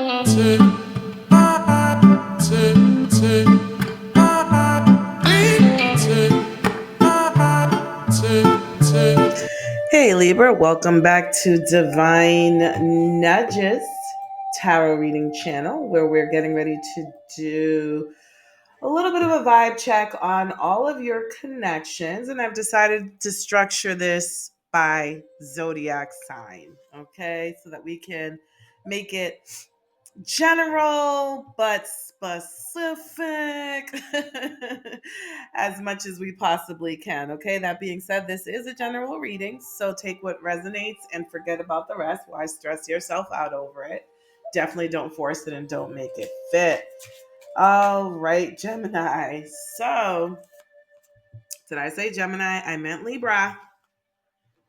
Hey Libra, welcome back to Divine Nudges Tarot Reading Channel, where we're getting ready to do a little bit of a vibe check on all of your connections. And I've decided to structure this by zodiac sign, okay? So that we can make it general but specific as much as we possibly can. Okay, that being said, this is a general reading, so take what resonates and forget about the rest. Why stress yourself out over it? Definitely don't force it and don't make it fit. All right, Gemini. So, did I say Gemini? I meant Libra.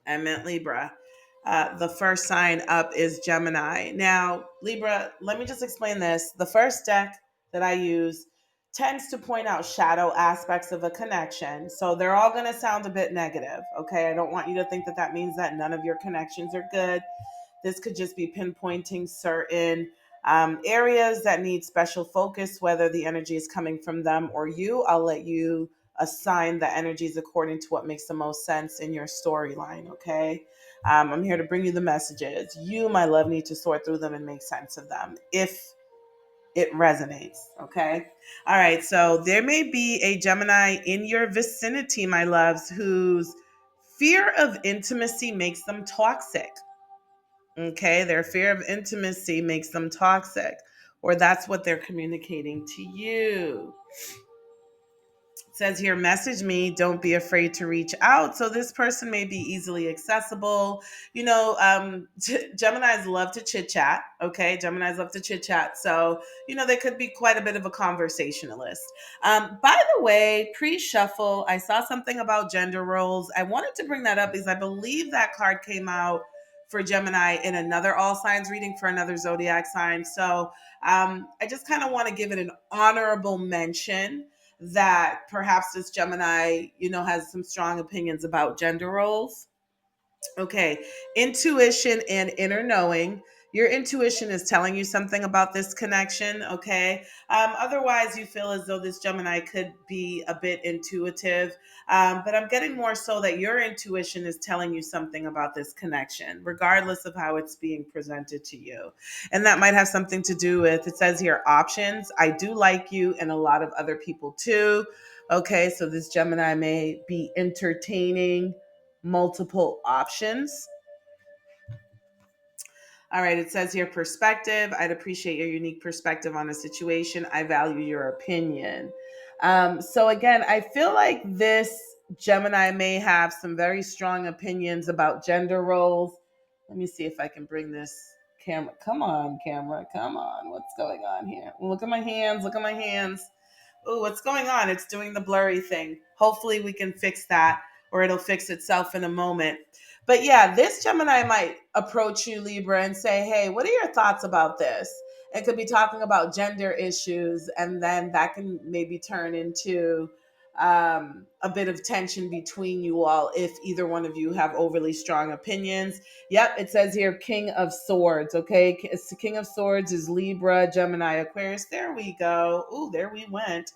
I meant Libra. The first sign up is Gemini. Now, Libra, let me just explain this. The first deck that I use tends to point out shadow aspects of a connection. So they're all going to sound a bit negative. Okay. I don't want you to think that that means that none of your connections are good. This could just be pinpointing certain areas that need special focus, whether the energy is coming from them or you. I'll let you assign the energies according to what makes the most sense in your storyline. Okay. I'm here to bring you the messages. You, my love, need to sort through them and make sense of them if it resonates. Okay. All right. So there may be a Gemini in your vicinity, my loves, whose fear of intimacy makes them toxic. Okay. Their fear of intimacy makes them toxic, or that's what they're communicating to you. It says here, message me, don't be afraid to reach out. So this person may be easily accessible. Geminis love to chit chat. Okay. Geminis love to chit chat. So, they could be quite a bit of a conversationalist. By the way, pre-shuffle, I saw something about gender roles. I wanted to bring that up because I believe that card came out for Gemini in another all signs reading for another zodiac sign. So I just kind of want to give it an honorable mention that perhaps this Gemini, has some strong opinions about gender roles. Okay, intuition and inner knowing. Your intuition is telling you something about this connection, okay? Otherwise, you feel as though this Gemini could be a bit intuitive, but I'm getting more so that your intuition is telling you something about this connection, regardless of how it's being presented to you. And that might have something to do with, it says here, options. I do like you and a lot of other people too. Okay, so this Gemini may be entertaining multiple options. All right, it says here perspective. I'd appreciate your unique perspective on a situation. I value your opinion. So again, I feel like this Gemini may have some very strong opinions about gender roles. Let me see if I can bring this camera. Come on, camera. Come on. What's going on here? Look at my hands. Look at my hands. Oh, what's going on? It's doing the blurry thing. Hopefully we can fix that, or it'll fix itself in a moment. But yeah, this Gemini might approach you, Libra, and say, hey, what are your thoughts about this? It could be talking about gender issues, and then that can maybe turn into a bit of tension between you all if either one of you have overly strong opinions. Yep, it says here King of Swords. Okay, it's the King of Swords is Libra, Gemini, Aquarius. There we go. Ooh, there we went.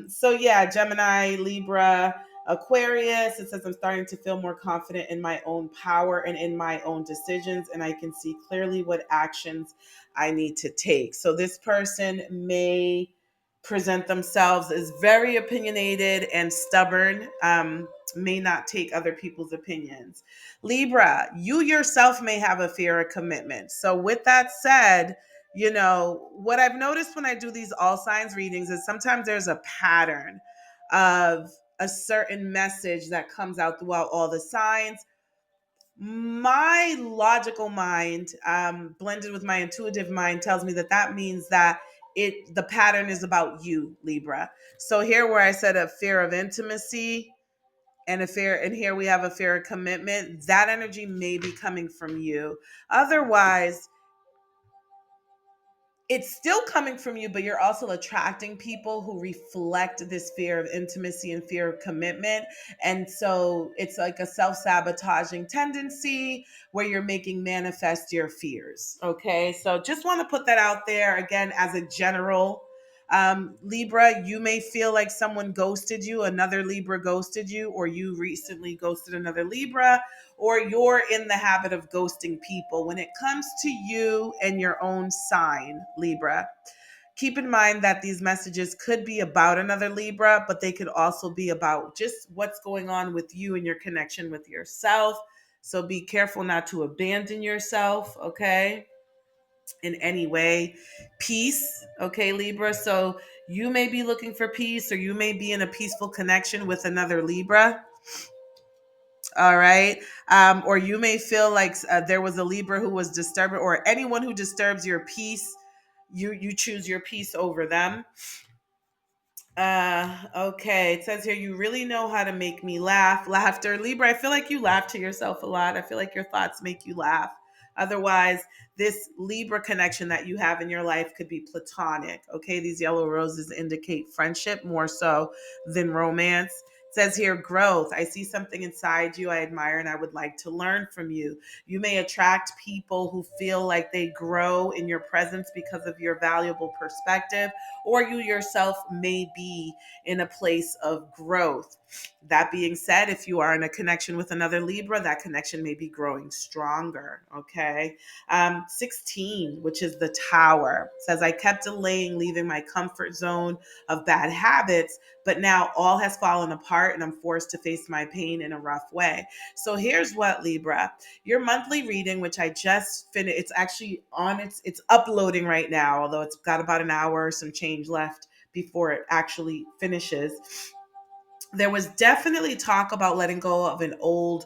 So yeah, Gemini, Libra, Aquarius. It says I'm starting to feel more confident in my own power and in my own decisions, and I can see clearly what actions I need to take. So this person may present themselves as very opinionated and stubborn, may not take other people's opinions. Libra, you yourself may have a fear of commitment. So with that said, what I've noticed when I do these all signs readings is sometimes there's a pattern of a certain message that comes out throughout all the signs. My logical mind, blended with my intuitive mind, tells me that that means that the pattern is about you, Libra. So here where I said a fear of intimacy and a fear, and here we have a fear of commitment, that energy may be coming from you. Otherwise, it's still coming from you, but you're also attracting people who reflect this fear of intimacy and fear of commitment. And so it's like a self sabotaging tendency where you're making manifest your fears. Okay. So just want to put that out there again as a general. Libra, you may feel like someone ghosted you, another Libra ghosted you, or you recently ghosted another Libra, or you're in the habit of ghosting people. When it comes to you and your own sign, Libra, keep in mind that these messages could be about another Libra, but they could also be about just what's going on with you and your connection with yourself. So be careful not to abandon yourself, okay, in any way. Peace, okay, Libra. So you may be looking for peace, or you may be in a peaceful connection with another Libra. All right. Or you may feel like there was a Libra who was disturbed, or anyone who disturbs your peace, you choose your peace over them. Okay. It says here, you really know how to make me laugh. Laughter. Libra, I feel like you laugh to yourself a lot. I feel like your thoughts make you laugh. Otherwise, this Libra connection that you have in your life could be platonic. Okay. These yellow roses indicate friendship more so than romance. It says here, growth. I see something inside you I admire and I would like to learn from you. You may attract people who feel like they grow in your presence because of your valuable perspective, or you yourself may be in a place of growth. That being said, if you are in a connection with another Libra, that connection may be growing stronger. Okay. 16, which is the Tower, says, I kept delaying leaving my comfort zone of bad habits, but now all has fallen apart and I'm forced to face my pain in a rough way. So here's what, Libra, your monthly reading, which I just finished, it's actually on it's uploading right now, although it's got about an hour, some change left before it actually finishes. There was definitely talk about letting go of an old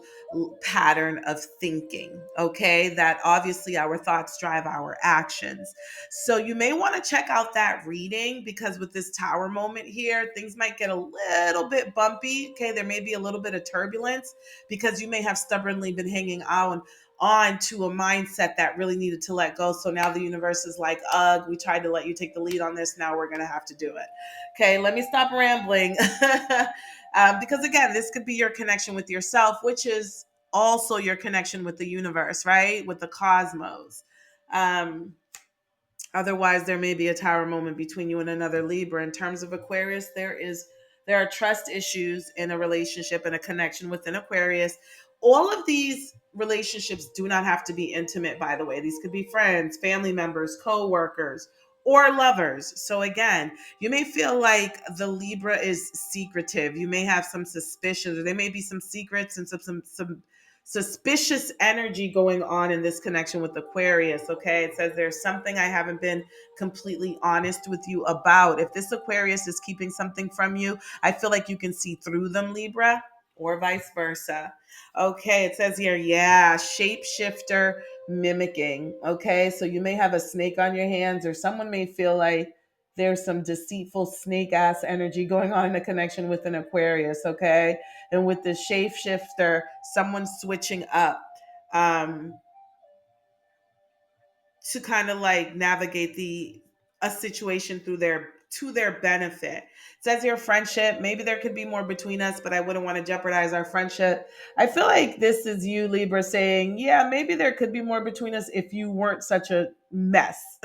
pattern of thinking, okay? That obviously our thoughts drive our actions. So you may want to check out that reading, because with this Tower moment here, things might get a little bit bumpy, okay? There may be a little bit of turbulence because you may have stubbornly been hanging on to a mindset that really needed to let go. So now the universe is like, ugh, we tried to let you take the lead on this. Now we're going to have to do it. Okay, let me stop rambling. Because again, this could be your connection with yourself, which is also your connection with the universe, right? With the cosmos. Um, Otherwise, there may be a Tower moment between you and another Libra. In terms of Aquarius, there are trust issues in a relationship and a connection with an Aquarius. All of these relationships do not have to be intimate, by the way. These could be friends, family members, co-workers, or lovers. So again, you may feel like the Libra is secretive. You may have some suspicions, or there may be some secrets and some suspicious energy going on in this connection with Aquarius. Okay. It says there's something I haven't been completely honest with you about. If this Aquarius is keeping something from you, I feel like you can see through them, Libra, or vice versa. Okay. It says here, yeah, shapeshifter mimicking. Okay. So you may have a snake on your hands, or someone may feel like there's some deceitful snake ass energy going on in a connection with an Aquarius. Okay. And with the shapeshifter, someone switching up um, to kind of like navigate the a situation through their to their benefit. It says your friendship, maybe there could be more between us, but I wouldn't want to jeopardize our friendship. I feel like this is you, Libra, saying, yeah, maybe there could be more between us if you weren't such a mess.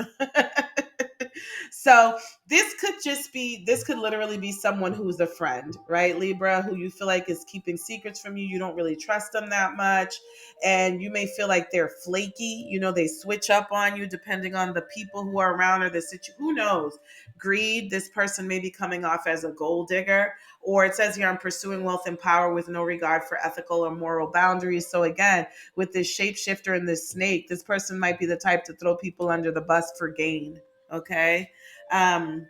So this could literally be someone who's a friend, right, Libra, who you feel like is keeping secrets from you. You don't really trust them that much. And you may feel like they're flaky. They switch up on you depending on the people who are around, or the situation. Who knows? Greed. This person may be coming off as a gold digger. Or it says here, I'm pursuing wealth and power with no regard for ethical or moral boundaries. So again, with this shapeshifter and this snake, this person might be the type to throw people under the bus for gain. Okay. Um,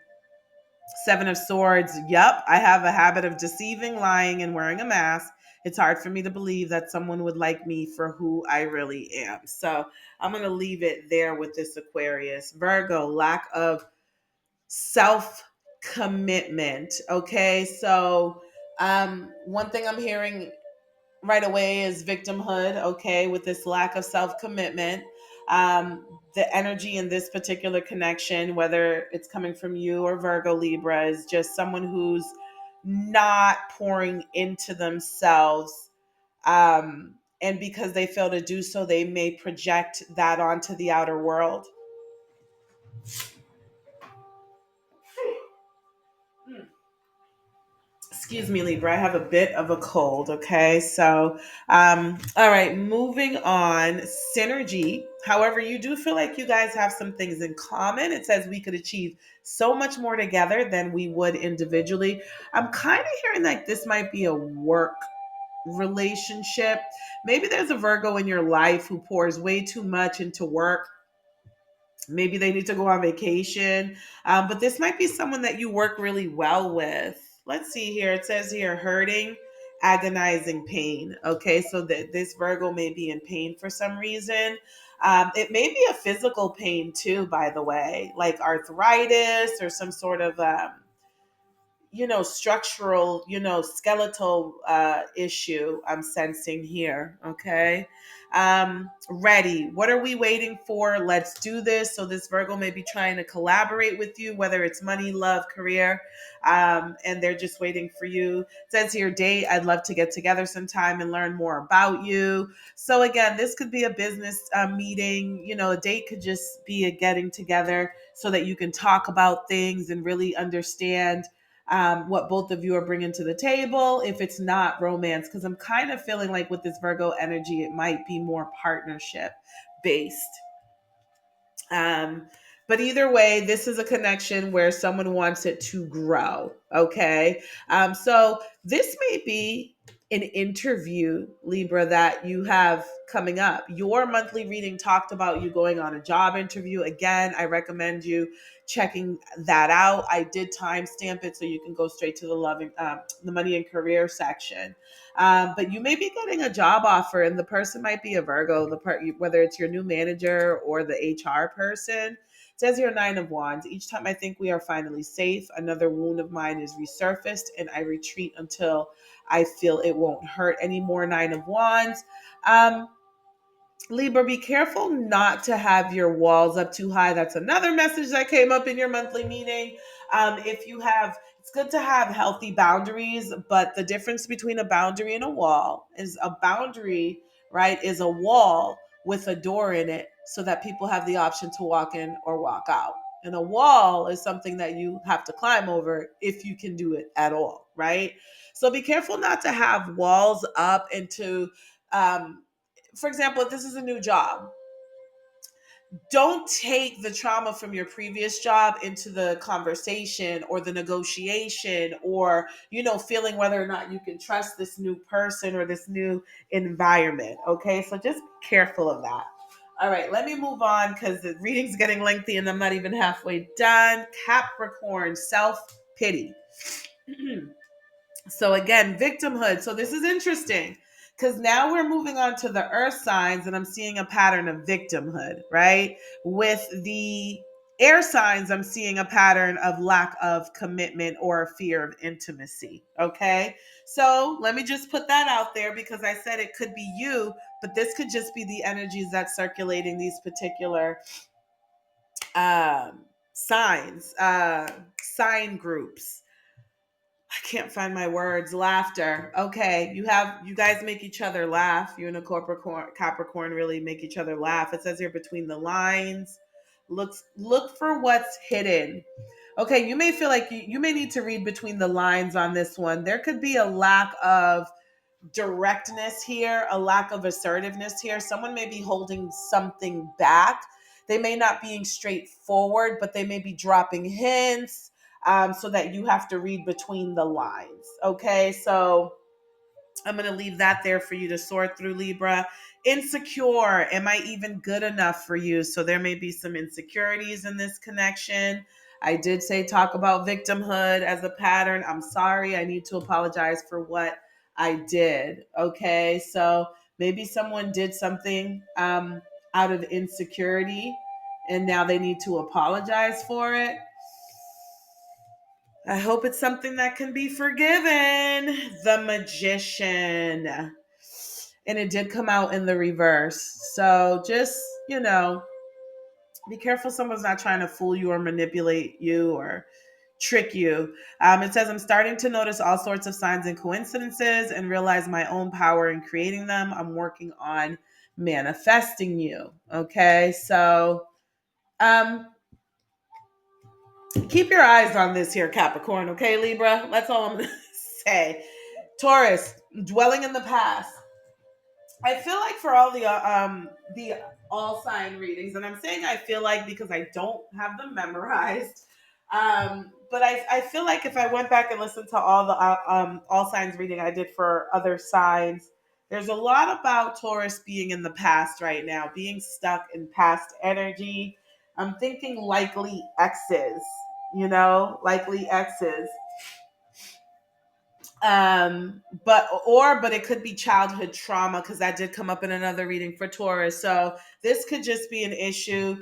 Seven of Swords. Yep, I have a habit of deceiving, lying, and wearing a mask. It's hard for me to believe that someone would like me for who I really am. So I'm going to leave it there with this Aquarius. Virgo, lack of self commitment. Okay, so one thing I'm hearing right away is victimhood. Okay, with this lack of self commitment. The energy in this particular connection, whether it's coming from you or Virgo Libra, is just someone who's not pouring into themselves. And because they fail to do so, they may project that onto the outer world. Excuse me, Libra. I have a bit of a cold. Okay. So, all right, moving on. Synergy. However, you do feel like you guys have some things in common. It says we could achieve so much more together than we would individually. I'm kind of hearing like this might be a work relationship. Maybe there's a Virgo in your life who pours way too much into work. Maybe they need to go on vacation. But this might be someone that you work really well with. Let's see here. It says here hurting, agonizing pain. Okay, so that this Virgo may be in pain for some reason. It may be a physical pain too, by the way, like arthritis or some sort of structural, skeletal issue I'm sensing here. Okay. Ready. What are we waiting for? Let's do this. So this Virgo may be trying to collaborate with you, whether it's money, love, career, and they're just waiting for you. It says here, date. I'd love to get together sometime and learn more about you. So again, this could be a business meeting. A date could just be a getting together so that you can talk about things and really understand what both of you are bringing to the table if it's not romance, because I'm kind of feeling like with this Virgo energy it might be more partnership based. um, but either way, this is a connection where someone wants it to grow. Okay. So this may be an interview, Libra, that you have coming up. Your monthly reading talked about you going on a job interview. Again, I recommend you checking that out. I did timestamp it so you can go straight to the money and career section. But you may be getting a job offer, and the person might be a Virgo. Whether it's your new manager or the HR person. It says here Nine of Wands. Each time I think we are finally safe, another wound of mine is resurfaced, and I retreat until I feel it won't hurt anymore. Nine of Wands. Um, Libra, be careful not to have your walls up too high. That's another message that came up in your monthly meeting. If you have, it's good to have healthy boundaries, but the difference between a boundary and a wall is a boundary, right, is a wall with a door in it so that people have the option to walk in or walk out. And a wall is something that you have to climb over if you can do it at all, right? So be careful not to have walls up into, for example, if this is a new job, don't take the trauma from your previous job into the conversation or the negotiation or, feeling whether or not you can trust this new person or this new environment. Okay. So just be careful of that. All right. Let me move on because the reading's getting lengthy and I'm not even halfway done. Capricorn, self pity. So again, victimhood. So this is interesting because now we're moving on to the earth signs and I'm seeing a pattern of victimhood, right? With the air signs, I'm seeing a pattern of lack of commitment or a fear of intimacy. Okay. So let me just put that out there because I said it could be you, but this could just be the energies that's circulating these particular signs, sign groups. I can't find my words. Laughter. Okay, you guys make each other laugh. You and a Capricorn really make each other laugh. It says here between the lines. Look for what's hidden. Okay, you may feel like you may need to read between the lines on this one. There could be a lack of directness here, a lack of assertiveness here. Someone may be holding something back. They may not being straightforward, but they may be dropping hints, so that you have to read between the lines. Okay, so I'm going to leave that there for you to sort through, Libra. Insecure. Am I even good enough for you? So there may be some insecurities in this connection. I did say talk about victimhood as a pattern. I'm sorry. I need to apologize for what I did. Okay. So maybe someone did something out of insecurity and now they need to apologize for it. I hope it's something that can be forgiven. The Magician. And it did come out in the reverse. So just you know, be careful someone's not trying to fool you or manipulate you or trick you. It says, I'm starting to notice all sorts of signs and coincidences and realize my own power in creating them. I'm working on manifesting you. Okay. So, um, keep your eyes on this here, Capricorn. Okay, Libra. That's all I'm going to say. Taurus, dwelling in the past. I feel like for all the all sign readings, and I'm saying I feel like because I don't have them memorized. But I feel like if I went back and listened to all the all signs reading I did for other signs, there's a lot about Taurus being in the past right now, being stuck in past energy. I'm thinking likely exes, likely exes. But it could be childhood trauma because that did come up in another reading for Taurus. So this could just be an issue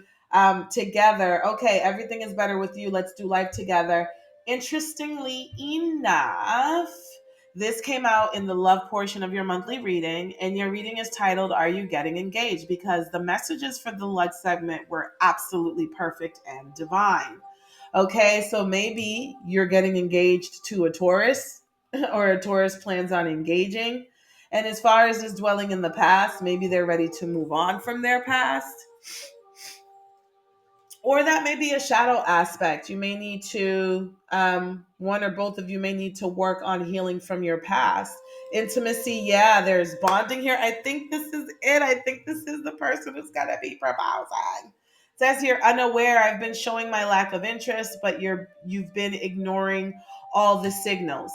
together. Okay, everything is better with you. Let's do life together. Interestingly enough, this came out in the love portion of your monthly reading, and your reading is titled, Are You Getting Engaged? Because the messages for the love segment were absolutely perfect and divine. Okay, so maybe you're getting engaged to a Taurus or a Taurus plans on engaging. And as far as is dwelling in the past, maybe they're ready to move on from their past. Or that may be a shadow aspect. You may need to, one or both of you may need to work on healing from your past. Intimacy, yeah, there's bonding here. I think this is it. I think this is the person who's going to be proposing. It says here, unaware, I've been showing my lack of interest, but you've been ignoring all the signals.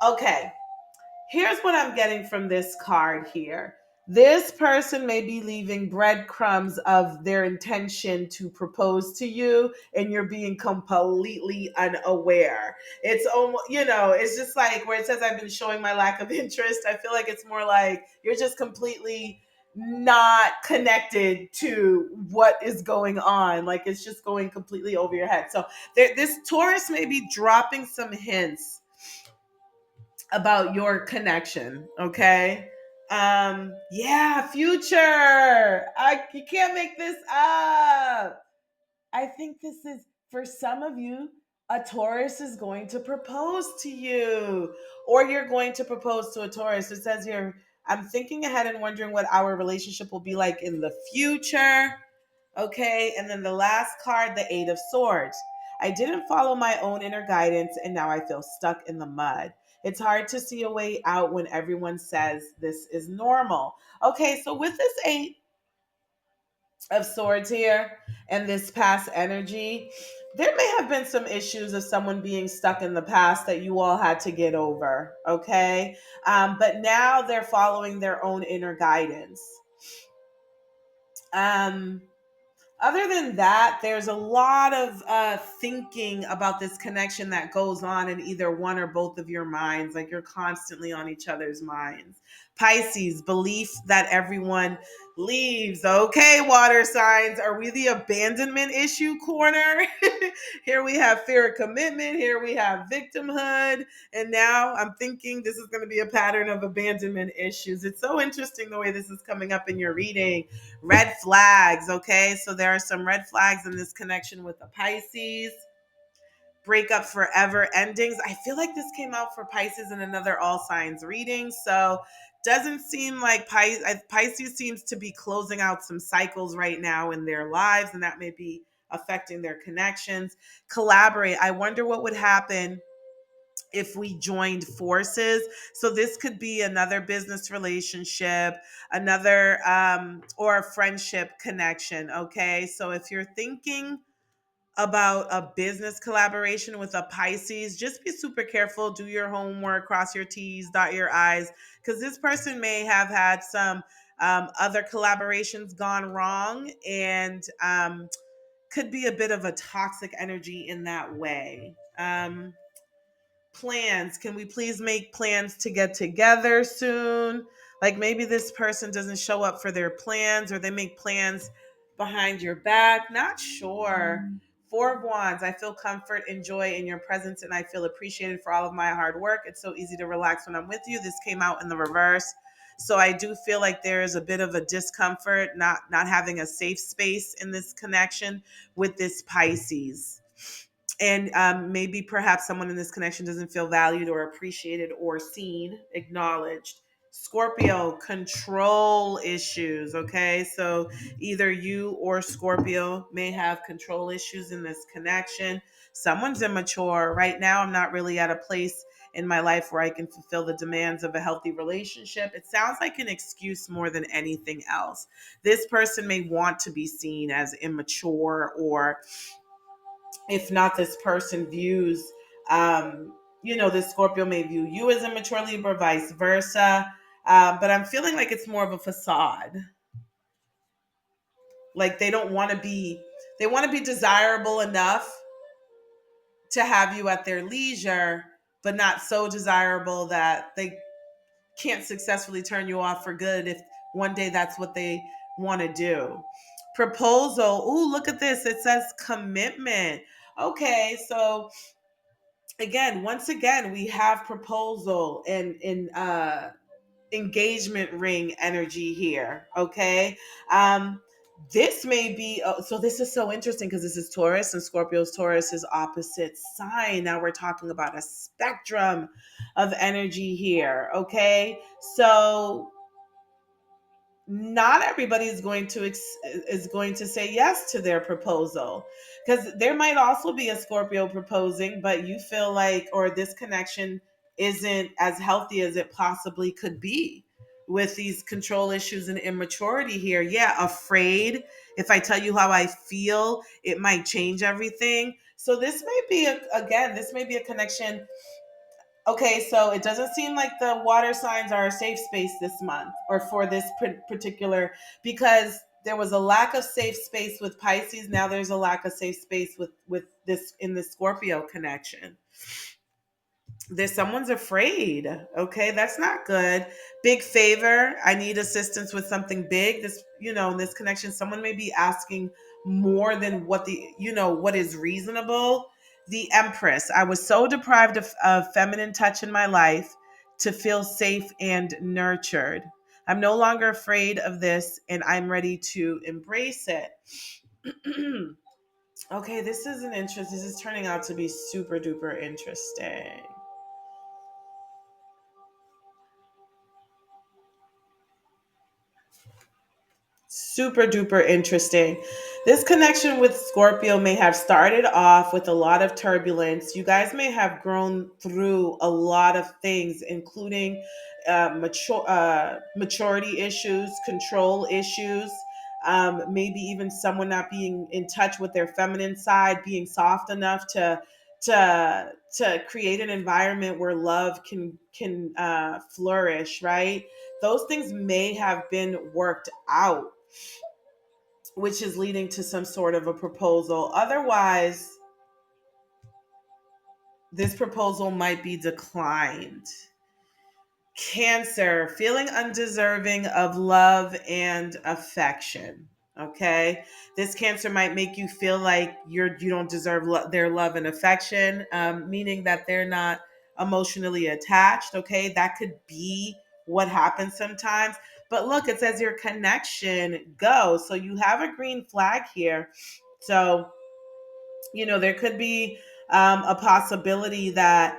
Okay, here's what I'm getting from this card here. This person may be leaving breadcrumbs of their intention to propose to you, and you're being completely unaware. It's almost, it's just like where it says, I've been showing my lack of interest. I feel like it's more like you're just completely not connected to what is going on. Like it's just going completely over your head. So this Taurus may be dropping some hints about your connection, okay? Yeah, future. You can't make this up. I think this is for some of you, a Taurus is going to propose to you, or you're going to propose to a Taurus. It says here, I'm thinking ahead and wondering what our relationship will be like in the future. Okay, and then the last card, the Eight of Swords. I didn't follow my own inner guidance, and now I feel stuck in the mud. It's hard to see a way out when everyone says this is normal. Okay, so with this Eight of Swords here and this past energy, there may have been some issues of someone being stuck in the past that you all had to get over. Okay, but now they're following their own inner guidance. Um, Other than that, there's a lot of thinking about this connection that goes on in either one or both of your minds. Like you're constantly on each other's minds. Pisces, belief that everyone leaves. Okay, water signs. Are we the abandonment issue corner? Here we have fear of commitment. Here we have victimhood. And now I'm thinking this is going to be a pattern of abandonment issues. It's so interesting the way this is coming up in your reading. Red flags, okay? So there are some red flags in this connection with the Pisces. Breakup forever endings. I feel like this came out for Pisces in another all signs reading. So doesn't seem like Pisces seems to be closing out some cycles right now in their lives, and that may be affecting their connections. Collaborate. I wonder what would happen if we joined forces. So this could be another business relationship, another or a friendship connection. Okay, so if you're thinking about a business collaboration with a Pisces, just be super careful, do your homework, cross your T's, dot your I's, because this person may have had some other collaborations gone wrong, and could be a bit of a toxic energy in that way. Plans. Can we please make plans to get together soon? Like maybe this person doesn't show up for their plans, or they make plans behind your back. Not sure. Four of Wands. I feel comfort and joy in your presence, and I feel appreciated for all of my hard work. It's so easy to relax when I'm with you. This came out in the reverse. So I do feel like there is a bit of a discomfort, not having a safe space in this connection with this Pisces. And maybe perhaps someone in this connection doesn't feel valued or appreciated or seen, acknowledged. Scorpio, control issues. Okay, so either you or Scorpio may have control issues in this connection. Someone's immature right now. I'm not really at a place in my life where I can fulfill the demands of a healthy relationship. It sounds like an excuse more than anything else. This person may want to be seen as immature, or if not, this person views, this Scorpio may view you as immature, Libra, vice versa. But I'm feeling like it's more of a facade. Like they want to be desirable enough to have you at their leisure, but not so desirable that they can't successfully turn you off for good if one day that's what they want to do. Proposal. Ooh, look at this. It says commitment. Okay, so again, once again, we have proposal and engagement ring energy here. Okay. Um, this may be, so this is so interesting because this is Taurus, and Scorpio's Taurus is opposite sign. Now we're talking about a spectrum of energy here. Okay. So not everybody is going to say yes to their proposal, because there might also be a Scorpio proposing, but you feel like, or this connection isn't as healthy as it possibly could be with these control issues and immaturity here. Yeah, afraid, if I tell you how I feel, it might change everything. So this may be this may be a connection. Okay, so it doesn't seem like the water signs are a safe space this month, or for this particular, because there was a lack of safe space with Pisces. Now there's a lack of safe space with this in the Scorpio connection. There's someone's afraid. Okay, that's not good. Big favor. I need assistance with something big. This, in this connection, someone may be asking more than what is reasonable. The Empress. I was so deprived of feminine touch in my life to feel safe and nurtured. I'm no longer afraid of this, and I'm ready to embrace it. Okay, this is an interest. This is turning out to be super duper interesting. Super duper interesting. This connection with Scorpio may have started off with a lot of turbulence. You guys may have grown through a lot of things, including maturity issues, control issues, maybe even someone not being in touch with their feminine side, being soft enough to create an environment where love can flourish. Right? Those things may have been worked out, which is leading to some sort of a proposal. Otherwise, this proposal might be declined. Cancer, feeling undeserving of love and affection. Okay, this Cancer might make you feel like you don't deserve their love and affection, meaning that they're not emotionally attached. Okay, that could be what happens sometimes. But look, it says your connection goes, so you have a green flag here. So there could be a possibility that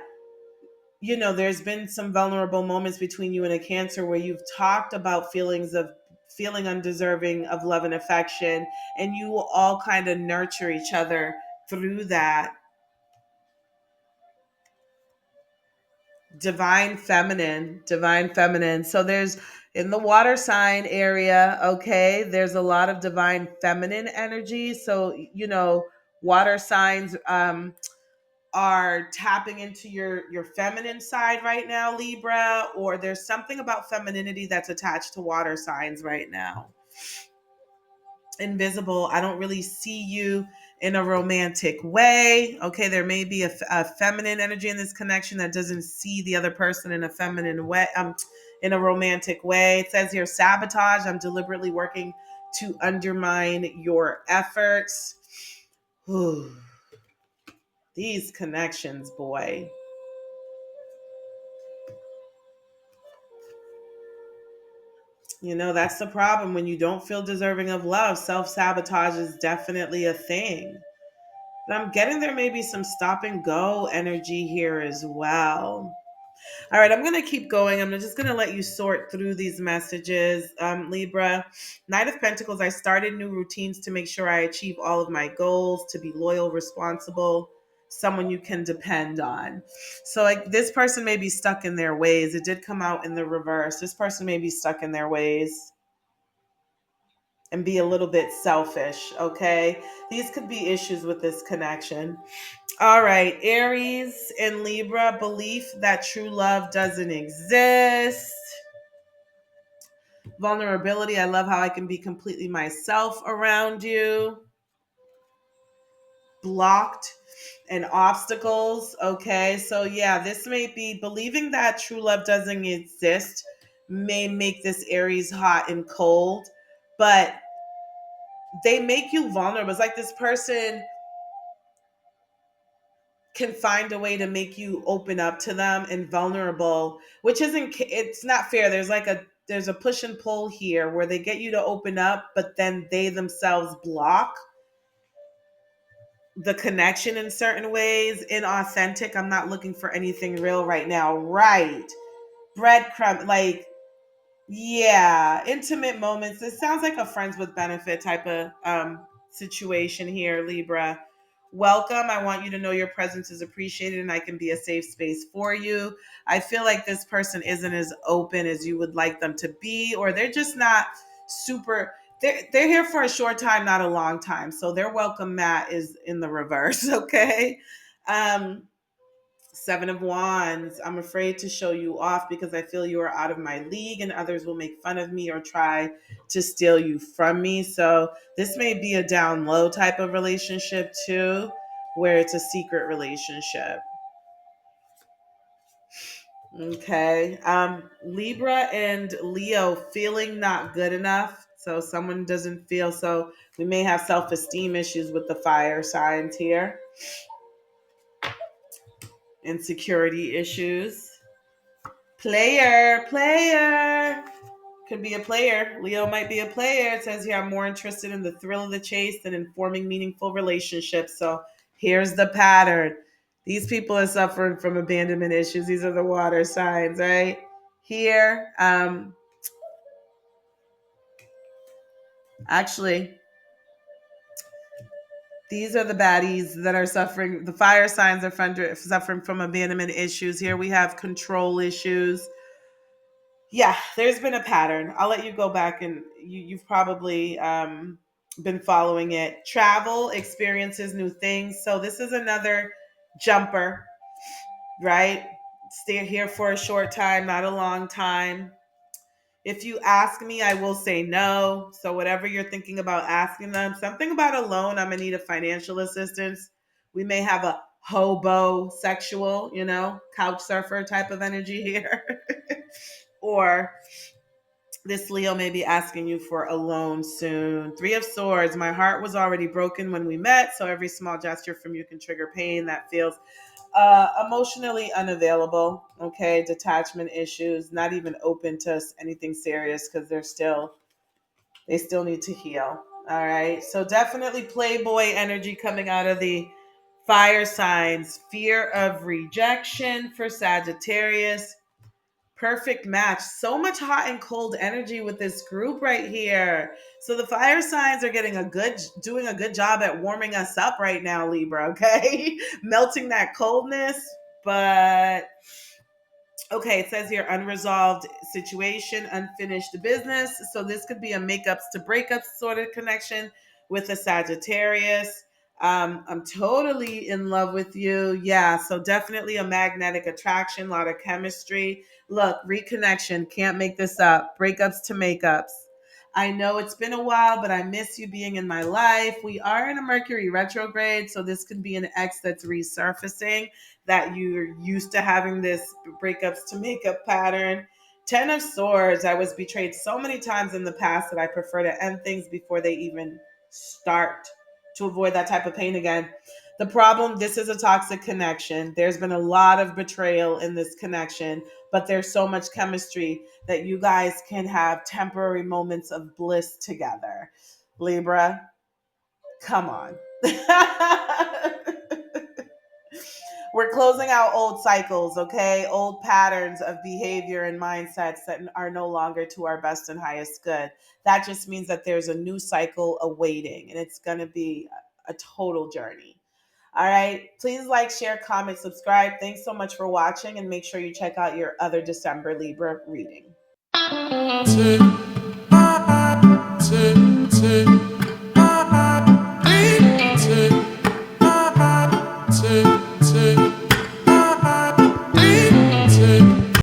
there's been some vulnerable moments between you and a Cancer where you've talked about feelings of feeling undeserving of love and affection, and you will all kind of nurture each other through that. Divine feminine. So there's, in the water sign area, okay, there's a lot of divine feminine energy. So water signs are tapping into your feminine side right now, Libra, or there's something about femininity that's attached to water signs right now. Invisible, I don't really see you in a romantic way. Okay, there may be a feminine energy in this connection that doesn't see the other person in a feminine way, in a romantic way. It says here, sabotage. I'm deliberately working to undermine your efforts. Whew. These connections, boy. That's the problem. When you don't feel deserving of love, self sabotage is definitely a thing. But I'm getting there, maybe some stop and go energy here as well. All right, I'm going to keep going. I'm just going to let you sort through these messages. Libra, Knight of Pentacles, I started new routines to make sure I achieve all of my goals, to be loyal, responsible, someone you can depend on. So, like, this person may be stuck in their ways. It did come out in the reverse. This person may be stuck in their ways and be a little bit selfish, okay? These could be issues with this connection. All right, Aries and Libra, belief that true love doesn't exist. Vulnerability, I love how I can be completely myself around you. Blocked and obstacles, okay? So, yeah, this may be believing that true love doesn't exist, may make this Aries hot and cold, but they make you vulnerable. It's like this person can find a way to make you open up to them and vulnerable, which isn't, it's not fair. There's a push and pull here where they get you to open up, but then they themselves block the connection in certain ways. Inauthentic, I'm not looking for anything real right now. Right. Breadcrumb, like, yeah, intimate moments. It sounds like a friends with benefit type of situation here, Libra. Welcome. I want you to know your presence is appreciated and I can be a safe space for you. I feel like this person isn't as open as you would like them to be, or they're just not super. They're here for a short time, not a long time. So their welcome mat is in the reverse, okay? Um, Seven of Wands. I'm afraid to show you off because I feel you are out of my league and others will make fun of me or try to steal you from me. So this may be a down low type of relationship too, where it's a secret relationship. Okay. Libra and Leo, feeling not good enough. So someone doesn't feel, so we may have self-esteem issues with the fire signs here. Insecurity issues. Player. Could be a player. Leo might be a player. It says here, I'm more interested in the thrill of the chase than in forming meaningful relationships. So here's the pattern. These people are suffering from abandonment issues. These are the water signs, right? Here, actually, these are the baddies that are suffering. The fire signs are suffering from abandonment issues. Here we have control issues. Yeah, there's been a pattern. I'll let you go back and you've probably been following it. Travel, experiences, new things. So this is another jumper, right? Stay here for a short time, not a long time. If you ask me, I will say no. So whatever you're thinking about asking them, something about a loan, I'm gonna need a financial assistance. We may have a hobo sexual, couch surfer type of energy here. Or this Leo may be asking you for a loan soon. Three of Swords. My heart was already broken when we met, so every small gesture from you can trigger pain that feels emotionally unavailable. Okay, detachment issues, not even open to anything serious because they still need to heal. All right, so definitely Playboy energy coming out of the fire signs. Fear of rejection for Sagittarius. Perfect match. So much hot and cold energy with this group right here. So the fire signs are doing a good job at warming us up right now, Libra, okay? Melting that coldness, but okay, it says here unresolved situation, unfinished business. So this could be a makeups to breakups sort of connection with a Sagittarius. I'm totally in love with you. Yeah, so definitely a magnetic attraction, a lot of chemistry. Look, reconnection, can't make this up. Breakups to makeups. I know it's been a while, but I miss you being in my life. We are in a Mercury retrograde, so this could be an ex that's resurfacing, that you're used to having this breakups to makeup pattern. Ten of Swords. I was betrayed so many times in the past that I prefer to end things before they even start, to avoid that type of pain again. The problem, this is a toxic connection. There's been a lot of betrayal in this connection, but there's so much chemistry that you guys can have temporary moments of bliss together. Libra, come on. We're closing out old cycles, okay? Old patterns of behavior and mindsets that are no longer to our best and highest good. That just means that there's a new cycle awaiting, and it's going to be a total journey. All right. Please like, share, comment, subscribe. Thanks so much for watching, and make sure you check out your other December Libra reading.